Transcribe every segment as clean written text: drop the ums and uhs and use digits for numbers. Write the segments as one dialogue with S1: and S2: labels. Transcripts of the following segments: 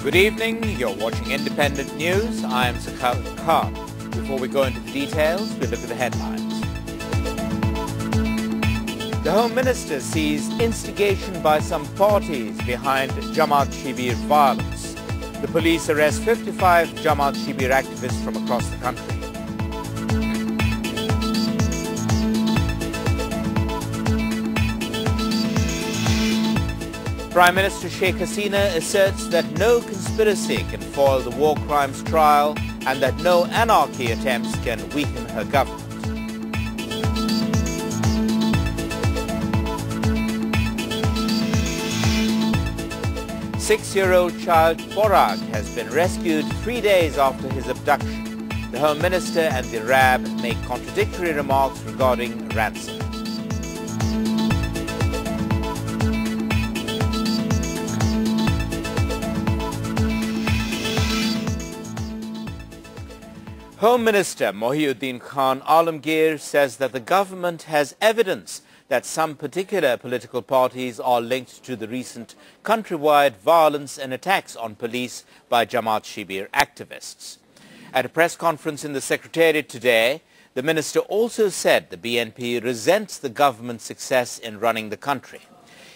S1: Good evening, you're watching Independent News. I am Sakal Khan. Before we go into the details, we look at the headlines. The Home Minister sees instigation by some parties behind Jamaat Shibir violence. The police arrest 55 Jamaat Shibir activists from across the country. Prime Minister Sheikh Hasina asserts that no conspiracy can foil the war crimes trial and that no anarchy attempts can weaken her government. Six-year-old child Porag has been rescued 3 days after his abduction. The Home Minister and the RAB make contradictory remarks regarding ransom. Home Minister Mohiuddin Khan Alamgir says that the government has evidence that some particular political parties are linked to the recent countrywide violence and attacks on police by Jamaat Shibir activists. At a press conference in the Secretariat today, the minister also said the BNP resents the government's success in running the country.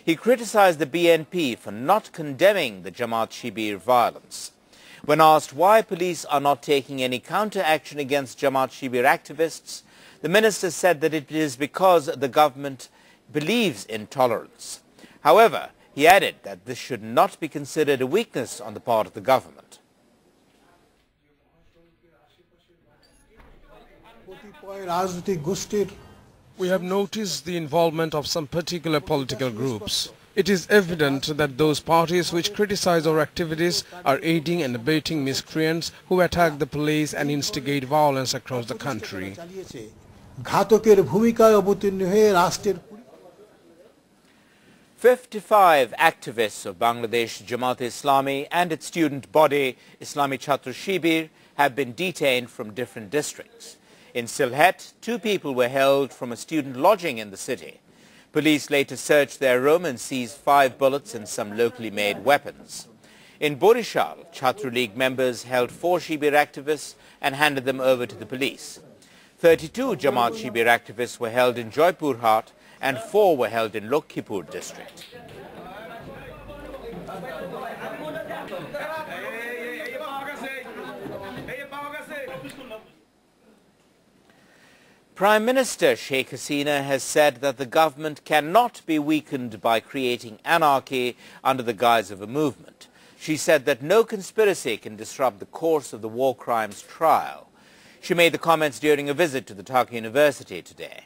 S1: He criticized the BNP for not condemning the Jamaat Shibir violence. When asked why police are not taking any counter-action against Jamaat Shibir activists, the minister said that it is because the government believes in tolerance. However, he added that this should not be considered a weakness on the part of the government.
S2: We have noticed the involvement of some particular political groups. It is evident that those parties which criticize our activities are aiding and abetting miscreants who attack the police and instigate violence across the country.
S1: 55 activists of Bangladesh Jamaat-e-Islami and its student body Islami Chhatra Shibir have been detained from different districts. In Sylhet, 2 people were held from a student lodging in the city. Police later searched their room and seized 5 bullets and some locally made weapons. In Borishal, Chhatra League members held 4 Shibir activists and handed them over to the police. 32 Jamaat Shibir activists were held in Joypurhat and 4 were held in Lokhipur district. Prime Minister Sheikh Hasina has said that the government cannot be weakened by creating anarchy under the guise of a movement. She said that no conspiracy can disrupt the course of the war crimes trial. She made the comments during a visit to the Dhaka University today.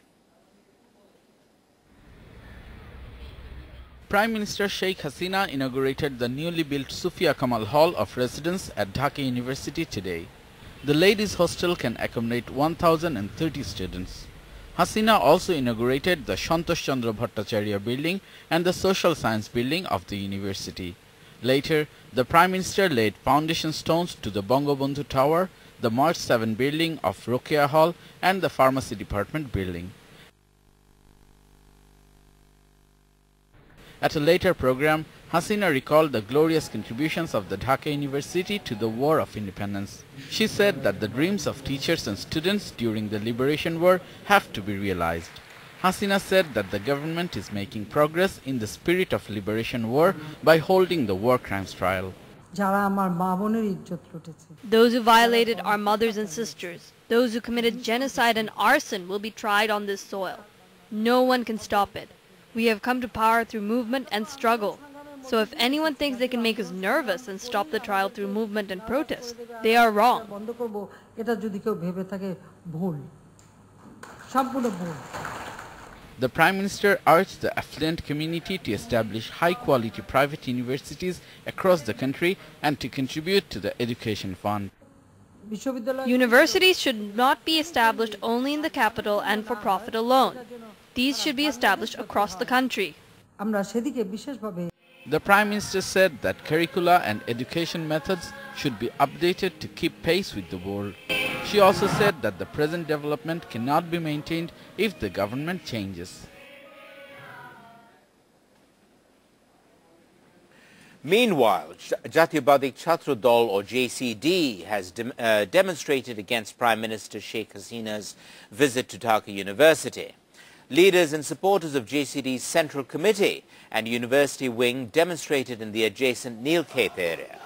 S3: Prime Minister Sheikh Hasina inaugurated the newly built Sufia Kamal Hall of Residence at Dhaka University today. The ladies' hostel can accommodate 1,030 students. Hasina also inaugurated the Santosh Chandra Bhattacharya building and the Social Science building of the university. Later, the Prime Minister laid foundation stones to the Bangabandhu Tower, the March 7 building of Rokeya Hall and the Pharmacy Department building. At a later program, Hasina recalled the glorious contributions of the Dhaka University to the War of Independence. She said that the dreams of teachers and students during the Liberation War have to be realized. Hasina said that the government is making progress in the spirit of Liberation War by holding the war crimes trial.
S4: Those who violated our mothers and sisters, those who committed genocide and arson will be tried on this soil. No one can stop it. We have come to power through movement and struggle. So if anyone thinks they can make us nervous and stop the trial through movement and protest, they are wrong.
S3: The Prime Minister urged the affluent community to establish high-quality private universities across the country and to contribute to the education fund.
S4: Universities should not be established only in the capital and for profit alone. These should be established across the country.
S3: The Prime Minister said that curricula and education methods should be updated to keep pace with the world. She also said that the present development cannot be maintained if the government changes.
S1: Meanwhile, Jatiyobadi Chhatra Dal or JCD has demonstrated against Prime Minister Sheikh Hasina's visit to Dhaka University. Leaders and supporters of JCD's Central Committee and University Wing demonstrated in the adjacent Nilkhet area.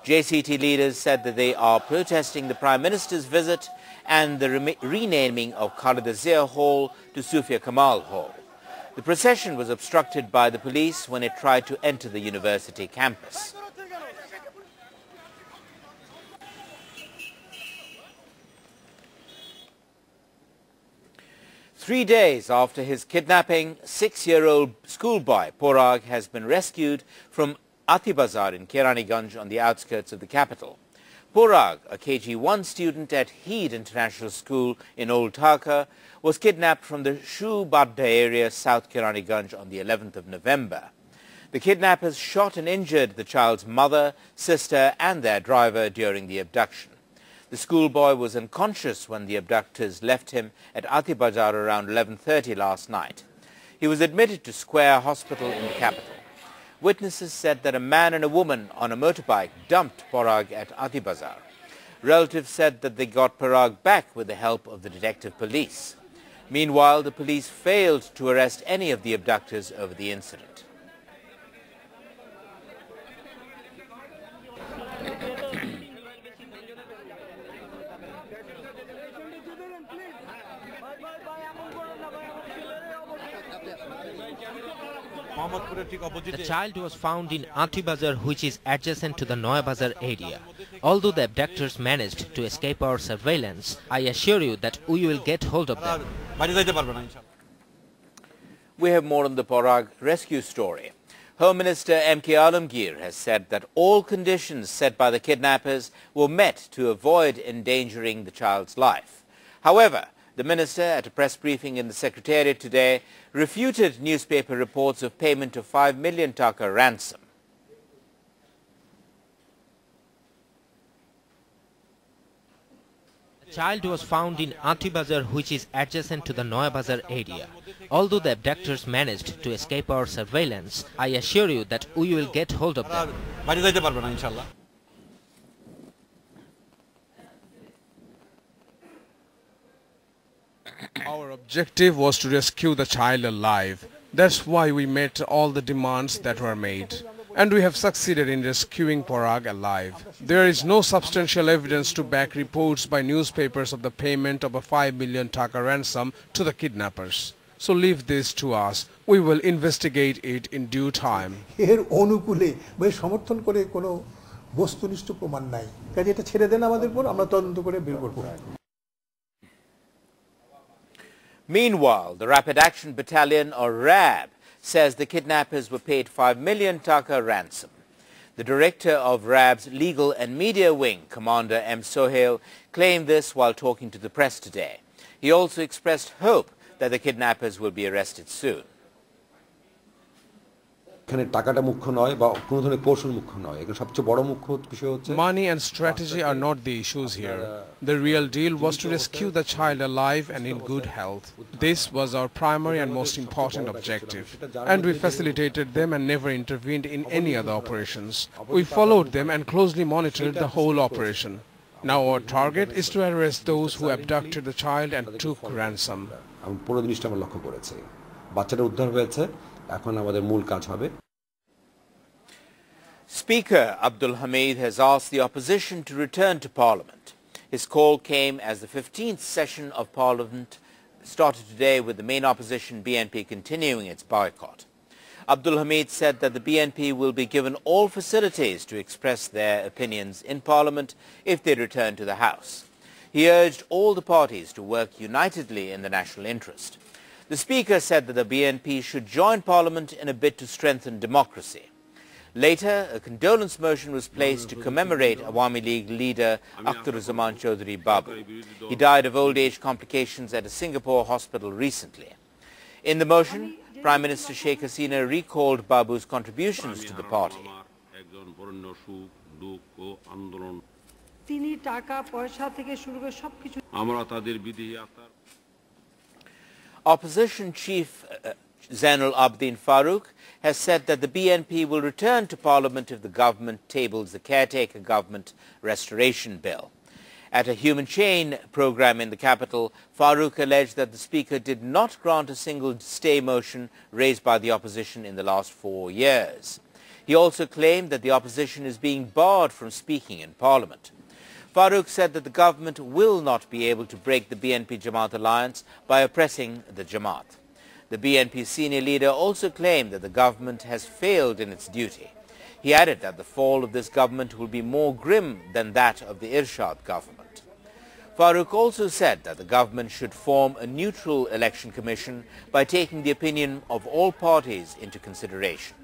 S1: JCT leaders said that they are protesting the Prime Minister's visit and the renaming of Khaleda Zia Hall to Sufia Kamal Hall. The procession was obstructed by the police when it tried to enter the university campus. Three days after his kidnapping, 6-year-old schoolboy Porag has been rescued from Atibazar in Keraniganj on the outskirts of the capital. Porag, a KG1 student at Heed International School in Old Dhaka, was kidnapped from the Shu Badda area, South Keraniganj, on the 11th of November. The kidnappers shot and injured the child's mother, sister and their driver during the abduction. The schoolboy was unconscious when the abductors left him at Atibazar around 11:30 last night. He was admitted to Square Hospital in the capital. Witnesses said that a man and a woman on a motorbike dumped Porag at Atibazar. Relatives said that they got Porag back with the help of the detective police. Meanwhile, the police failed to arrest any of the abductors over the incident.
S5: The child was found in Atibazar, which is adjacent to the Noya Bazar area. Although the abductors managed to escape our surveillance, I assure you that we will get hold of them.
S1: We have more on the Porag rescue story. Home Minister M.K. Alamgir has said that all conditions set by the kidnappers were met to avoid endangering the child's life. However, the minister, at a press briefing in the Secretariat today, refuted newspaper reports of payment of 5 million taka ransom.
S5: The child was found in Atibazar, which is adjacent to the Noya Bazar area. Although the abductors managed to escape our surveillance, I assure you that we will get hold of them.
S2: Our objective was to rescue the child alive. That's why we met all the demands that were made. And we have succeeded in rescuing Porag alive. There is no substantial evidence to back reports by newspapers of the payment of a 5 million taka ransom to the kidnappers. So leave this to us. We will investigate it in due time.
S6: এর অনুকূলে বা সমর্থন করে কোনো বস্তুনিষ্ঠ প্রমাণ নাই। কাজে এটা ছেড়ে দেন আমাদের উপর, আমরা তদন্ত করে বের করব।
S1: Meanwhile, the Rapid Action Battalion, or RAB, says the kidnappers were paid 5 million taka ransom. The director of RAB's Legal and Media Wing, Commander M. Sohail, claimed this while talking to the press today. He also expressed hope that the kidnappers will be arrested soon.
S2: Money and strategy are not the issues here. The real deal was to rescue the child alive and in good health. This was our primary and most important objective. And we facilitated them and never intervened in any other operations. We followed them and closely monitored the whole operation. Now our target is to arrest those who abducted the child and took ransom.
S1: Speaker Abdul Hamid has asked the opposition to return to Parliament. His call came as the 15th session of Parliament started today, with the main opposition BNP continuing its boycott. Abdul Hamid said that the BNP will be given all facilities to express their opinions in Parliament if they return to the House. He urged all the parties to work unitedly in the national interest. The Speaker said that the BNP should join Parliament in a bid to strengthen democracy. Later, a condolence motion was placed to commemorate Awami League leader Akhtaruzzaman Chaudhry Babu. He died of old age complications at a Singapore hospital recently. In the motion, Prime Minister Sheikh Hasina recalled Babu's contributions to the party. Opposition Chief Zainul Abidin Farooq, has said that the BNP will return to Parliament if the government tables the caretaker government restoration bill. At a human chain program in the capital, Farooq alleged that the Speaker did not grant a single stay motion raised by the opposition in the last 4 years. He also claimed that the opposition is being barred from speaking in Parliament. Farooq said that the government will not be able to break the BNP-Jamaat alliance by oppressing the Jamaat. The BNP senior leader also claimed that the government has failed in its duty. He added that the fall of this government will be more grim than that of the Irshad government. Farooq also said that the government should form a neutral election commission by taking the opinion of all parties into consideration.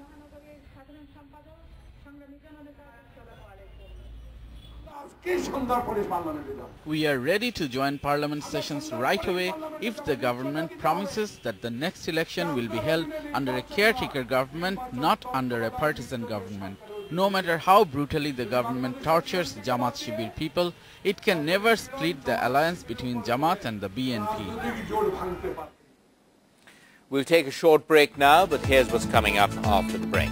S3: We are ready to join Parliament sessions right away if the government promises that the next election will be held under a caretaker government, not under a partisan government. No matter how brutally the government tortures Jamaat Shibir people, it can never split the alliance between Jamaat and the BNP.
S1: We'll take a short break now, but here's what's coming up after the break.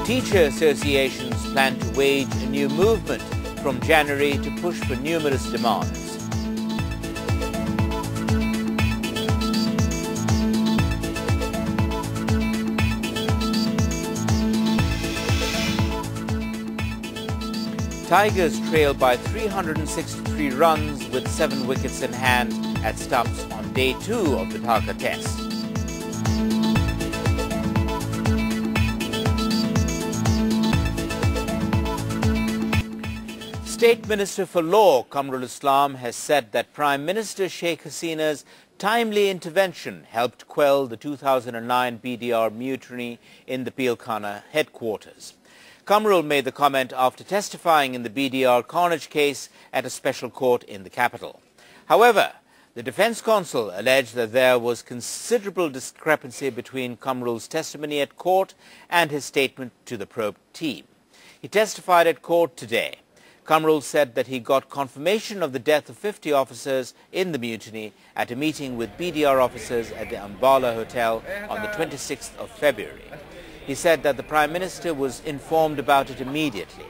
S1: Teacher associations plan to wage a new movement from January to push for numerous demands. Tigers trail by 363 runs with 7 wickets in hand at stumps on day 2 of the Dhaka Test. State Minister for Law, Kamrul Islam, has said that Prime Minister Sheikh Hasina's timely intervention helped quell the 2009 BDR mutiny in the Pilkhana headquarters. Kamrul made the comment after testifying in the BDR carnage case at a special court in the capital. However, the Defence Counsel alleged that there was considerable discrepancy between Kamrul's testimony at court and his statement to the probe team. He testified at court today. Kamrul said that he got confirmation of the death of 50 officers in the mutiny at a meeting with BDR officers at the Ambala Hotel on the 26th of February. He said that the Prime Minister was informed about it immediately.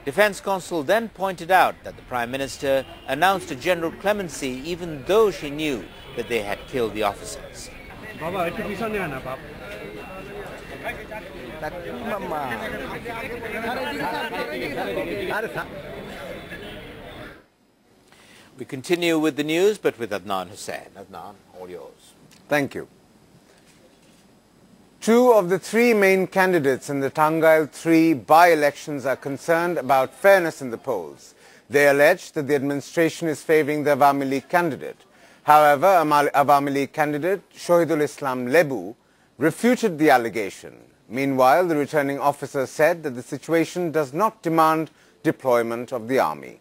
S1: Defence Counsel then pointed out that the Prime Minister announced a general clemency even though she knew that they had killed the officers. We continue with the news, but with Adnan Hussain. Adnan, all yours.
S7: Thank you. 2 of the 3 main candidates in the Tangail 3 by-elections are concerned about fairness in the polls. They allege that the administration is favouring the Awami League candidate. However, Awami League candidate Shahidul Islam Lebu refuted the allegation. Meanwhile, the returning officer said that the situation does not demand deployment of the army.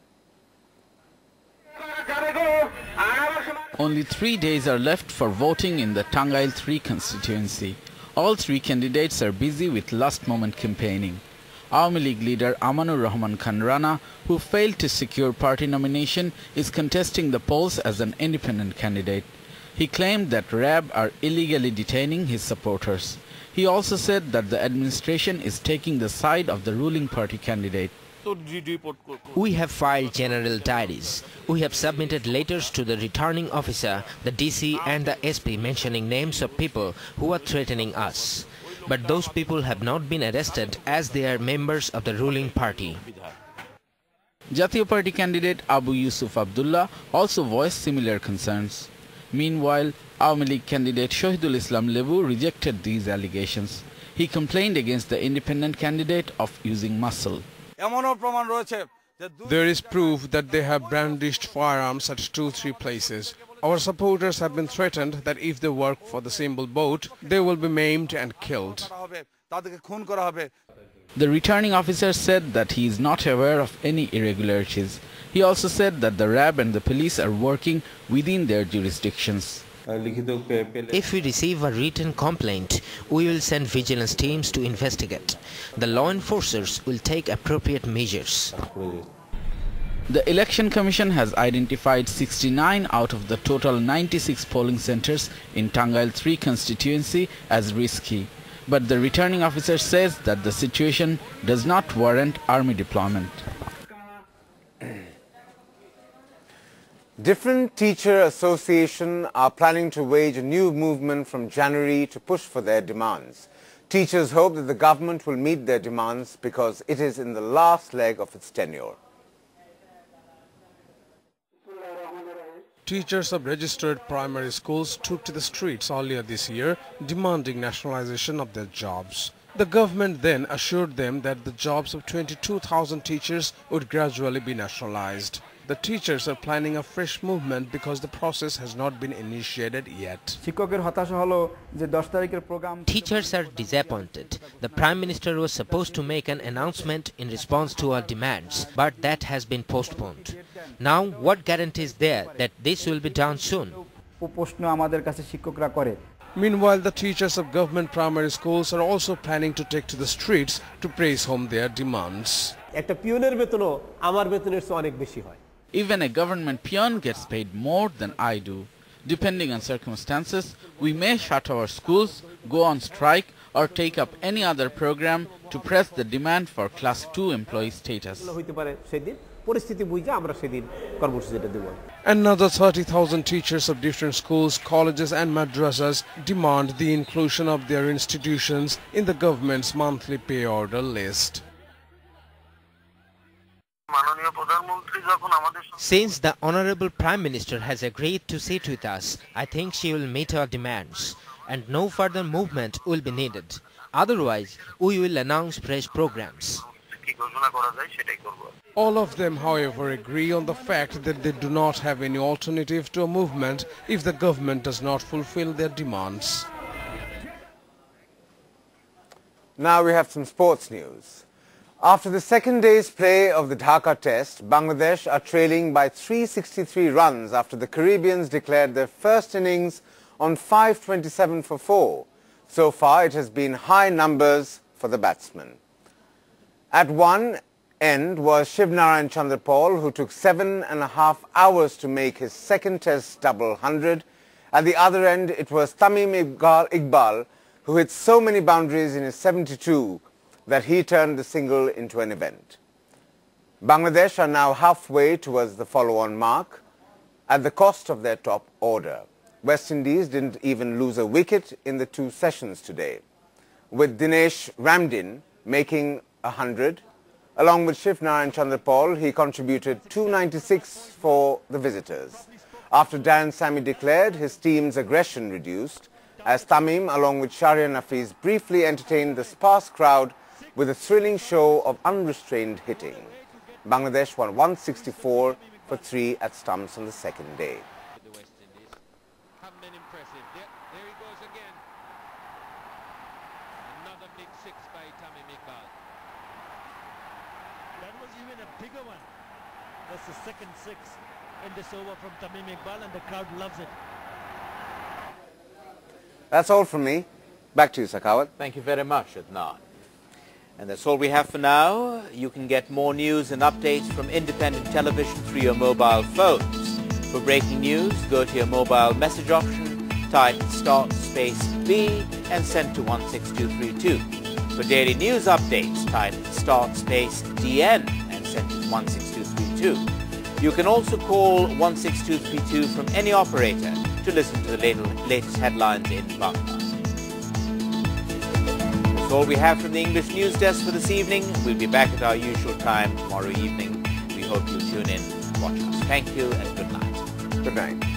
S3: Only 3 days are left for voting in the Tangail 3 constituency. All 3 candidates are busy with last-moment campaigning. Awami League leader Amanur Rahman Khan Rana, who failed to secure party nomination, is contesting the polls as an independent candidate. He claimed that RAB are illegally detaining his supporters. He also said that the administration is taking the side of the ruling party candidate.
S5: We have filed general diaries. We have submitted letters to the returning officer, the DC and the SP mentioning names of people who are threatening us. But those people have not been arrested as they are members of the ruling party.
S3: Jatiya Party candidate Abu Yusuf Abdullah also voiced similar concerns. Meanwhile, Awami League candidate Shahidul Islam Lebu rejected these allegations. He complained against the independent candidate of using muscle.
S2: There is proof that they have brandished firearms at 2-3 places. Our supporters have been threatened that if they work for the symbol boat, they will be maimed and killed.
S3: The returning officer said that he is not aware of any irregularities. He also said that the RAB and the police are working within their jurisdictions.
S5: If we receive a written complaint, we will send vigilance teams to investigate. The law enforcers will take appropriate measures.
S3: The Election Commission has identified 69 out of the total 96 polling centers in Tangail 3 constituency as risky. But the returning officer says that the situation does not warrant army deployment.
S7: Different teacher associations are planning to wage a new movement from January to push for their demands. Teachers hope that the government will meet their demands because it is in the last leg of its tenure.
S2: Teachers of registered primary schools took to the streets earlier this year demanding nationalization of their jobs. The government then assured them that the jobs of 22,000 teachers would gradually be nationalized. The teachers are planning a fresh movement because the process has not been initiated yet.
S5: Teachers are disappointed. The Prime Minister was supposed to make an announcement in response to our demands, but that has been postponed. Now, what guarantee is there that this will be done soon?
S2: Meanwhile, the teachers of government primary schools are also planning to take to the streets to press home their demands.
S3: Even a government peon gets paid more than I do. Depending on circumstances, we may shut our schools, go on strike, or take up any other program to press the demand for Class 2 employee status.
S2: Another 30,000 teachers of different schools, colleges and madrasas demand the inclusion of their institutions in the government's monthly pay order list.
S5: Since the Honorable Prime Minister has agreed to sit with us, I think she will meet our demands and no further movement will be needed. Otherwise, we will announce fresh programs.
S2: All of them, however, agree on the fact that they do not have any alternative to a movement if the government does not fulfill their demands.
S7: Now we have some sports news. After the second day's play of the Dhaka Test, Bangladesh are trailing by 363 runs after the Caribbeans declared their first innings on 527 for 4. So far, it has been high numbers for the batsmen. At one end was Shivnarayan Chandrapal, who took 7.5 hours to make his second Test double 100. At the other end, it was Tamim Iqbal, who hit so many boundaries in his 72 that he turned the single into an event. Bangladesh are now halfway towards the follow-on mark at the cost of their top order. West Indies didn't even lose a wicket in the 2 sessions today, with Dinesh Ramdin making 100. Along with Shivnarayan Chandrapal, he contributed 296 for the visitors. After Dan Sami declared, his team's aggression reduced, as Tamim, along with Shahriar Nafiz, briefly entertained the sparse crowd with a thrilling show of unrestrained hitting. Bangladesh won 164 for 3 at stumps on the second day.
S8: There he goes again. Another big 6 by Tamim Iqbal.
S9: That was even a bigger one. That's the second 6 in this over from Tamim Iqbal, and the crowd loves it.
S7: That's all from me. Back to you, Sakawat.
S1: Thank you very much, Adnan. And that's all we have for now. You can get more news and updates from independent television through your mobile phones. For breaking news, go to your mobile message option, type *B and send to 16232. For daily news updates, type *DN and send to 16232. You can also call 16232 from any operator to listen to the latest headlines in Bangla. That's all we have from the English News Desk for this evening. We'll be back at our usual time tomorrow evening. We hope you'll tune in and watch us. Thank you and good night.
S7: Good night.